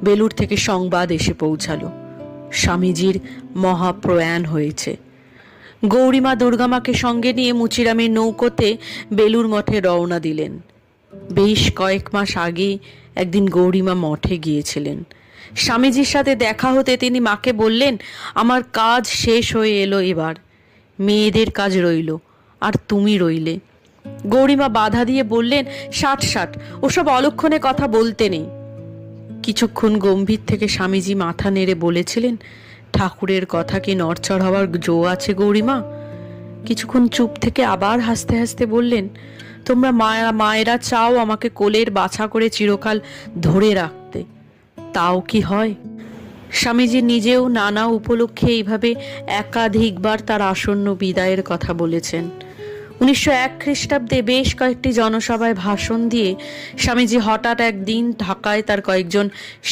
বেলুড় থেকে সংবাদ এসে পৌঁছালো, স্বামীজির মহাপ্রয়াণ হয়েছে। গৌরীমা দুর্গামাকে সঙ্গে নিয়ে মুচিরামের নৌকোতে বেলুড় মঠে রওনা দিলেন। বেশ কয়েক মাস আগে একদিন গৌরীমা মঠে গিয়েছিলেন। স্বামীজির সাথে দেখা হতে তিনি মাকে বললেন, আমার কাজ শেষ হয়ে এলো, এবার মেয়েদের কাজ রইল, আর তুমি রইলে। গৌরীমা বাধা দিয়ে বললেন, ষাট ষাট, ওসব অলক্ষণে কথা বলতে নেই। কিছুক্ষণ গম্ভীর থেকে স্বামীজি মাথা নেড়ে বলেছিলেন, ঠাকুরের কথা কি নড়চড় হওয়ার জো আছে গৌরীমা? কিছুক্ষণ চুপ থেকে আবার হাসতে হাসতে বললেন, তোমরা মায়েরা চাও আমাকে কোলের বাছা করে চিরকাল ধরে রাখতে, তাও কি হয়? স্বামীজি নিজেও নানা উপলক্ষে এইভাবে একাধিকবার তার আসন্ন বিদায়ের কথা বলেছেন। 1901 খ্রিস্টাব্দে বেশ কয়েকটি জনসভায় ভাষণ দিয়ে স্বামীজি হঠাৎ একদিন ঢাকায় তার কয়েকজন